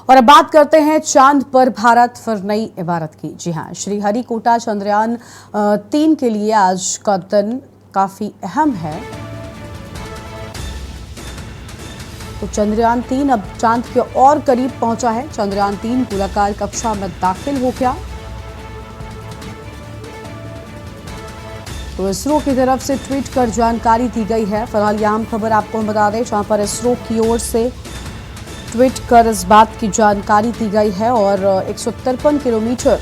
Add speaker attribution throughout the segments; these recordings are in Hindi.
Speaker 1: और अब बात करते हैं चांद पर भारत फिर नई इबारत की। जी हाँ, श्रीहरिकोटा चंद्रयान 3 के लिए आज का दिन काफी अहम है। तो चंद्रयान 3 अब चांद के और करीब पहुंचा है। चंद्रयान 3 गोलाकार कक्षा में दाखिल हो गया। तो इसरो की तरफ से ट्वीट कर जानकारी दी गई है। फिलहाल यह अहम खबर आपको हम बता दें, जहां पर इसरो की ओर से ट्वीट कर इस बात की जानकारी दी गई है और 153 किलोमीटर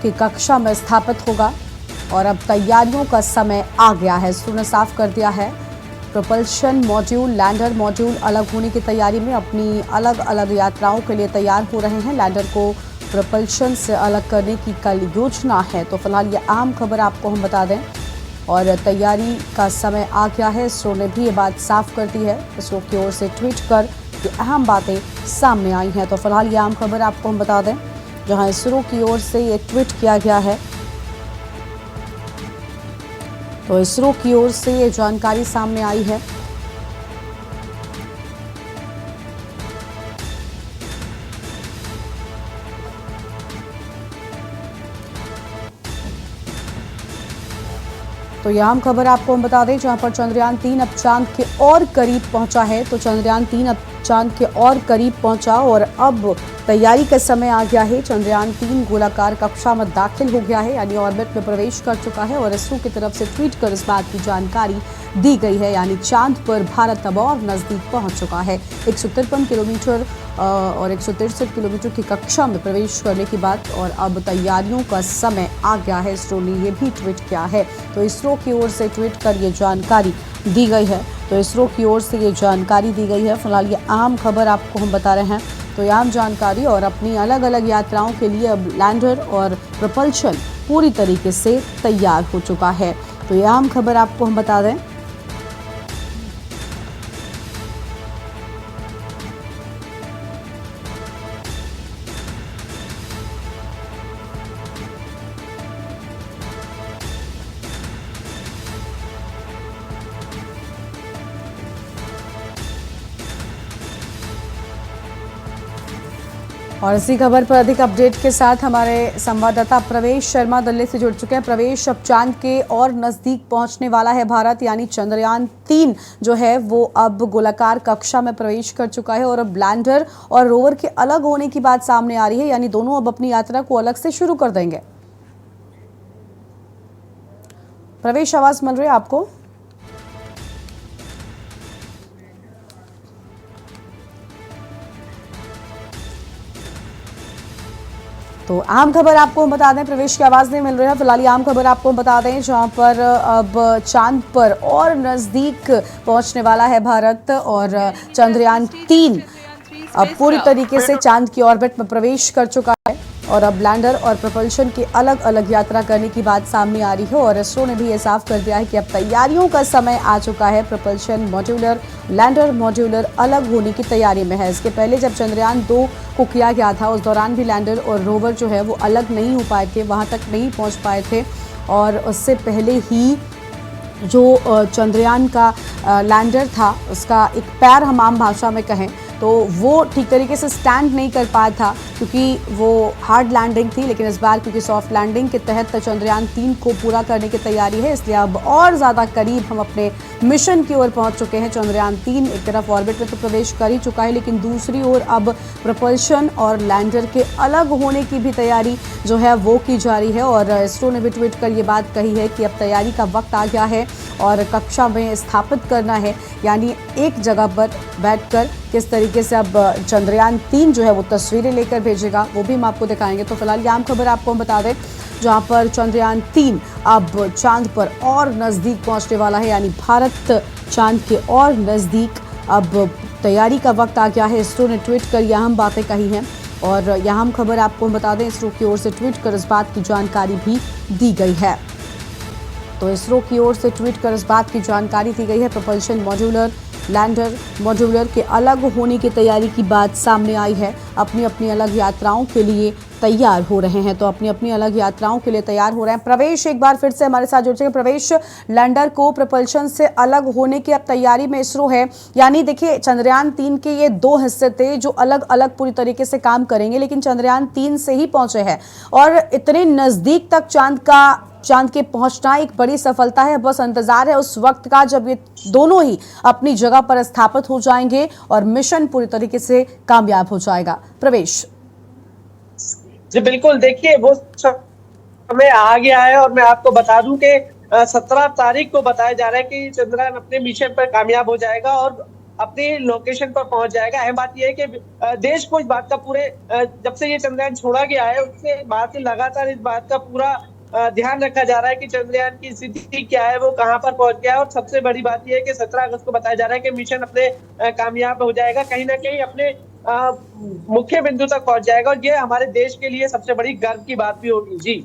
Speaker 1: की कक्षा में स्थापित होगा और अब तैयारियों का समय आ गया है। इसरो ने साफ कर दिया है, प्रोपल्शन मॉड्यूल, लैंडर मॉड्यूल अलग होने की तैयारी में अपनी अलग अलग यात्राओं के लिए तैयार हो रहे हैं। लैंडर को प्रोपल्शन से अलग करने की कल योजना है। तो फिलहाल ये अहम खबर आपको हम बता दें और तैयारी का समय आ गया है। इसरो ने भी ये बात साफ कर दी है। इसरो की ओर से ट्वीट कर ये अहम बातें सामने आई हैं। तो फिलहाल ये अहम खबर आपको हम बता दें, जहां इसरो की ओर से ये ट्वीट किया गया है। तो इसरो की ओर से ये जानकारी सामने आई है। तो यह अहम खबर आपको हम बता दें, जहां पर चंद्रयान 3 अब चांद के और करीब पहुंचा है। तो चंद्रयान 3 अब चांद के और करीब पहुंचा और अब तैयारी का समय आ गया है। चंद्रयान 3 गोलाकार कक्षा में दाखिल हो गया है, यानी ऑर्बिट में प्रवेश कर चुका है और इसरो की तरफ से ट्वीट कर इस बात की जानकारी दी गई है, यानी चांद पर भारत अब और नजदीक पहुंच चुका है। 153 किलोमीटर और 163 किलोमीटर की कक्षा में प्रवेश करने की बात और अब तैयारियों का समय आ गया है। इसरो ने यह भी ट्वीट किया है। तो इसरो की ओर से ट्वीट कर ये जानकारी दी गई है। तो इसरो की ओर से ये जानकारी दी गई है। फिलहाल ये अहम खबर आपको हम बता रहे हैं। तो यह अहम जानकारी और अपनी अलग अलग यात्राओं के लिए अब लैंडर और प्रोपल्शन पूरी तरीके से तैयार हो चुका है। तो यह अहम खबर आपको हम बता दें। और इसी खबर पर अधिक अपडेट के साथ हमारे संवाददाता प्रवेश शर्मा दिल्ली से जुड़ चुके हैं। प्रवेश, अब चांद के और नजदीक पहुंचने वाला है भारत, यानी चंद्रयान 3 जो है वो अब गोलाकार कक्षा में प्रवेश कर चुका है और अब लैंडर और रोवर के अलग होने की बात सामने आ रही है, यानी दोनों अब अपनी यात्रा को अलग से शुरू कर देंगे। प्रवेश, आवाज मिल रही है आपको? तो आम खबर आपको हम बता दें, प्रवेश की आवाज नहीं मिल रही है। फिलहाल आम खबर आपको हम बता दें, जहां पर अब चांद पर और नजदीक पहुंचने वाला है भारत और चंद्रयान 3 अब पूरी तरीके से चांद की ऑर्बिट में प्रवेश कर चुका है और अब लैंडर और प्रोपल्शन की अलग अलग यात्रा करने की बात सामने आ रही है और इसरो ने भी ये साफ कर दिया है कि अब तैयारियों का समय आ चुका है। प्रोपल्शन मॉड्यूलर, लैंडर मॉड्यूलर अलग होने की तैयारी में है। इसके पहले जब चंद्रयान 2 को किया गया था, उस दौरान भी लैंडर और रोवर जो है वो अलग नहीं हो पाए थे, वहां तक नहीं पहुंच पाए थे और उससे पहले ही जो चंद्रयान का लैंडर था, उसका एक पैर हम आम भाषा में कहें तो वो ठीक तरीके से स्टैंड नहीं कर पाया था, क्योंकि वो हार्ड लैंडिंग थी। लेकिन इस बार क्योंकि सॉफ्ट लैंडिंग के तहत चंद्रयान 3 को पूरा करने की तैयारी है, इसलिए अब और ज़्यादा करीब हम अपने मिशन की ओर पहुंच चुके हैं। चंद्रयान 3 एक तरफ ऑर्बिट में तो प्रवेश कर ही चुका है, लेकिन दूसरी ओर अब प्रोपल्शन और लैंडर के अलग होने की भी तैयारी जो है वो की जा रही है और इसरो ने भी ट्वीट कर ये बात कही है कि अब तैयारी का वक्त आ गया है और कक्षा में स्थापित करना है, यानी एक जगह पर बैठकर किस तरीके से अब चंद्रयान 3 जो है वो तस्वीरें लेकर भेजेगा, वो भी हम आपको दिखाएंगे। तो फिलहाल आम खबर आपको हम बता दें, जहां पर चंद्रयान 3 अब चांद पर और नजदीक पहुंचने वाला है, यानी भारत चांद के और नजदीक अब तैयारी का वक्त आ गया है। इसरो ने ट्वीट कर यह अहम बातें कही हैं और यह अहम खबर आपको हम बता दें, इसरो की ओर से ट्वीट कर इस बात की जानकारी भी दी गई है। तो इसरो की ओर से ट्वीट कर इस बात की जानकारी दी गई है, प्रोपल्शन मॉड्यूलर, लैंडर मॉड्यूलर के अलग होने की तैयारी की बात सामने आई है। अपनी अपनी अलग यात्राओं के लिए तैयार हो रहे हैं, तो अपनी अपनी अलग यात्राओं के लिए तैयार हो रहे हैं। प्रवेश एक बार फिर से हमारे साथ जुड़ चुके हैं। प्रवेश, लैंडर को propulsion से अलग होने की अब तैयारी में इसरो है, यानी देखिए चंद्रयान 3 के ये 2 हिस्से थे जो अलग अलग पूरी तरीके से काम करेंगे, लेकिन चंद्रयान 3 से ही पहुंचे हैं और इतने नजदीक तक चांद के पहुंचना एक बड़ी सफलता है। बस इंतजार है उस वक्त का जब ये दोनों ही अपनी जगह पर स्थापित हो जाएंगे और मिशन पूरी तरीके से कामयाब हो जाएगा। प्रवेश
Speaker 2: जी बिल्कुल, देखिए वो समय आ गया है और मैं आपको बता दूं कि 17 तारीख को बताया जा रहा है कि चंद्रयान अपने मिशन पर कामयाब हो जाएगा और अपनी लोकेशन पर पहुंच जाएगा। अहम बात यह है कि देश को इस बात का पूरे जब से ये चंद्रयान छोड़ा गया है उसके बाद से लगातार इस बात का पूरा ध्यान रखा जा रहा है कि चंद्रयान की स्थिति क्या है, वो कहां पर पहुंच गया है। और सबसे बड़ी बात यह है कि 17 अगस्त को बताया जा रहा है कि मिशन अपने कामयाब हो जाएगा, कहीं ना कहीं अपने मुख्य बिंदु तक पहुंच जाएगा और ये हमारे देश के लिए सबसे बड़ी गर्व की बात भी होगी। जी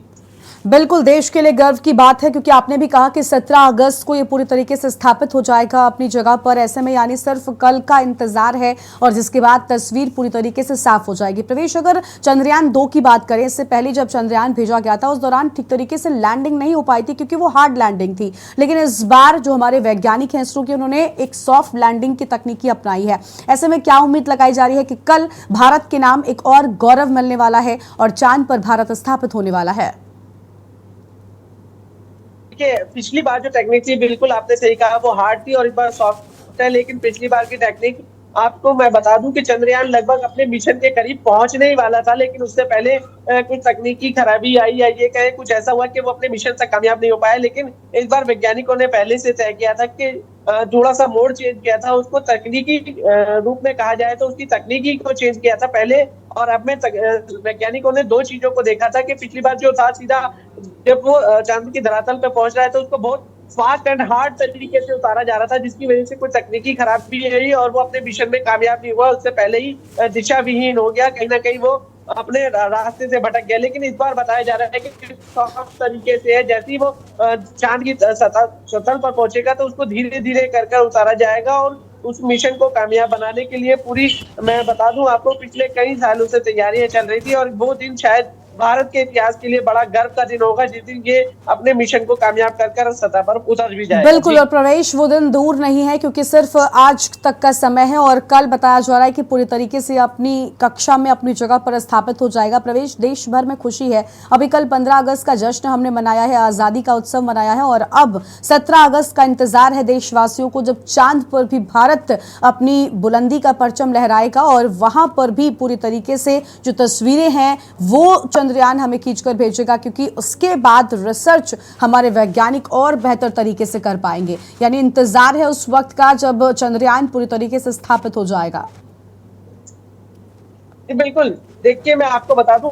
Speaker 1: बिल्कुल, देश के लिए गर्व की बात है, क्योंकि आपने भी कहा कि 17 अगस्त को ये पूरी तरीके से स्थापित हो जाएगा अपनी जगह पर। ऐसे में यानी सिर्फ कल का इंतजार है और जिसके बाद तस्वीर पूरी तरीके से साफ हो जाएगी। प्रवेश, अगर चंद्रयान 2 की बात करें, इससे पहले जब चंद्रयान भेजा गया था उस दौरान ठीक तरीके से लैंडिंग नहीं हो पाई थी क्योंकि वो हार्ड लैंडिंग थी, लेकिन इस बार जो हमारे वैज्ञानिक हैं इसरो के, उन्होंने एक सॉफ्ट लैंडिंग की तकनीकी अपनाई है। ऐसे में क्या उम्मीद लगाई जा रही है कि कल भारत के नाम एक और गौरव मिलने वाला है और चांद पर भारत स्थापित होने वाला है?
Speaker 2: पिछली बार जो टेक्निक थी, बिल्कुल आपने सही कहा, वो हार्ड थी और इस बार सॉफ्ट है। लेकिन पिछली बार की टेक्निक आपको मैं बता दूं कि चंद्रयान लगभग अपने मिशन के करीब पहुंचने ही वाला था, लेकिन उससे पहले कुछ तकनीकी खराबी आई या ये कहे कुछ ऐसा हुआ कि वो अपने मिशन तक कामयाब नहीं हो पाया। लेकिन इस बार वैज्ञानिकों ने पहले से तय किया था कि थोड़ा सा मोड चेंज किया था, उसको तकनीकी रूप में कहा जाए तो उसकी तकनीकी को चेंज किया था पहले। और अब में वैज्ञानिकों ने 2 चीजों को देखा था कि पिछली बार जो था सीधा जब वो चांद की धरातल पे पहुंच रहा है तो उसको बहुत फास्ट एंड हार्ड तरीके से उतारा जा रहा था, जिसकी वजह से कोई तकनीकी खराबी रही और वो अपने मिशन में कामयाब नहीं हुआ। उससे पहले ही दिशा विहीन हो गया, कहीं ना कहीं वो अपने रास्ते से भटक गया। लेकिन इस बार बताया जा रहा है कि सॉफ्ट तरीके से है, जैसे ही वो चांद की सतह पर पहुंचेगा तो उसको धीरे धीरे कर उतारा जाएगा और उस मिशन को कामयाब बनाने के लिए पूरी, मैं बता दूं आपको, पिछले कई सालों से तैयारियां चल रही थी और वो दिन शायद भारत के इतिहास के लिए बड़ा गर्व का दिन होगा जिस दिन ये अपने मिशन को कामयाब कर सतह पर उतर भी जाएगा।
Speaker 1: बिल्कुल, और प्रवेश वो दिन दूर नहीं है क्योंकि सिर्फ आज तक का समय है और कल बताया जा रहा है कि पूरी तरीके से अपनी कक्षा में अपनी जगह पर स्थापित हो जाएगा। प्रवेश, देश भर में खुशी है। अभी कल 15 अगस्त का जश्न हमने मनाया है, आजादी का उत्सव मनाया है और अब 17 अगस्त का इंतजार है देशवासियों को, जब चांद पर भी भारत अपनी बुलंदी का परचम लहराएगा और वहां पर भी पूरी तरीके से जो तस्वीरें हैं वो चंद्रयान हमें खींचकर भेजेगा, क्योंकि उसके बाद रिसर्च हमारे वैज्ञानिक और बेहतर तरीके से कर पाएंगे। यानी इंतजार है उस वक्त का जब चंद्रयान पूरी तरीके से स्थापित हो जाएगा।
Speaker 2: बिल्कुल, देखिए मैं आपको बता दूं,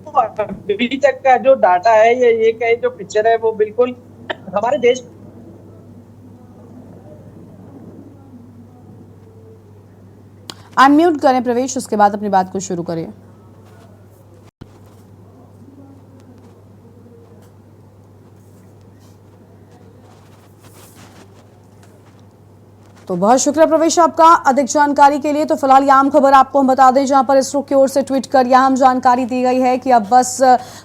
Speaker 2: अभी तक का जो डाटा है ये कहीं जो पिक्चर है वो बिल्कुल हमारे देश
Speaker 1: अनम्यूट करें प्रवेश, उसके बाद अपनी बात को शुरू करें। तो बहुत शुक्रिया प्रवेश आपका अधिक जानकारी के लिए। तो फिलहाल ये आम खबर आपको हम बता दें, जहां पर इसरो की ओर से ट्वीट कर यह जानकारी दी गई है कि अब बस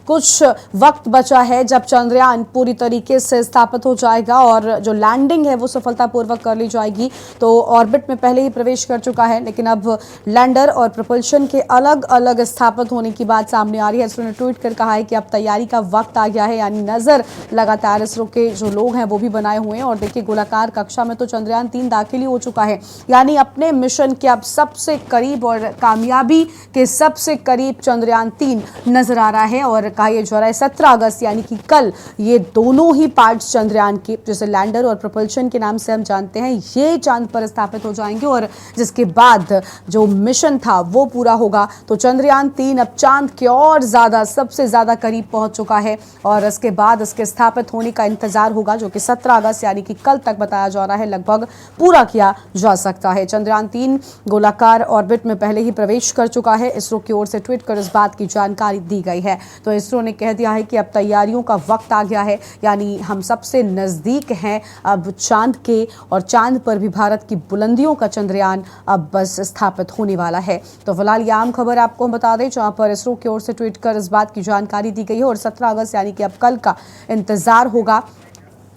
Speaker 1: कुछ वक्त बचा है जब चंद्रयान पूरी तरीके से स्थापित हो जाएगा और जो लैंडिंग है वो सफलतापूर्वक कर ली जाएगी। तो ऑर्बिट में पहले ही प्रवेश कर चुका है, लेकिन अब लैंडर और प्रपल्शन के अलग अलग स्थापित होने की बात सामने आ रही है। इसरो ने ट्वीट कर कहा है कि अब तैयारी का वक्त आ गया है, यानी नजर लगातार इसरो के जो लोग हैं वो भी बनाए हुए हैं। और देखिए गोलाकार कक्षा में तो चंद्रयान 3 दाखिल हो चुका है, यानी अपने मिशन के अब सबसे करीब और कामयाबी के सबसे करीब चंद्रयान 3 नजर आ रहा है। और कहा यह जा रहा है 17 अगस्त यानी कि कल ये दोनों ही पार्ट्स चंद्रयान के, जैसे लैंडर और प्रपल्शन के नाम से हम जानते हैं, ये चांद पर स्थापित हो जाएंगे और जिसके बाद जो मिशन था वो पूरा होगा। तो चंद्रयान 3 अब चांद के और ज्यादा, सबसे ज्यादा करीब पहुंच चुका है और इसके बाद इसके स्थापित होने का इंतजार होगा, जो कि 17 अगस्त यानी कि कल तक बताया जा रहा है। लगभग पूरा पूरा किया जा सकता है। चंद्रयान 3 गोलाकार ऑर्बिट में पहले ही प्रवेश कर चुका है। इसरो की ओर से ट्वीट कर इस बात की जानकारी दी गई है। तो इसरो ने कह दिया है कि अब तैयारियों का वक्त आ गया है, यानी हम सबसे नजदीक हैं अब चांद के, और चांद पर भी भारत की बुलंदियों का चंद्रयान अब बस स्थापित होने वाला है। तो फिलहाल ये आम खबर आपको हम बता दें, जहां पर इसरो की ओर से ट्वीट कर इस बात की जानकारी दी गई है। और 17 अगस्त यानी कि अब कल का इंतजार होगा,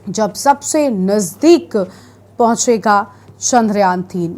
Speaker 1: जब सबसे नजदीक पहुंचेगा चंद्रयान 3।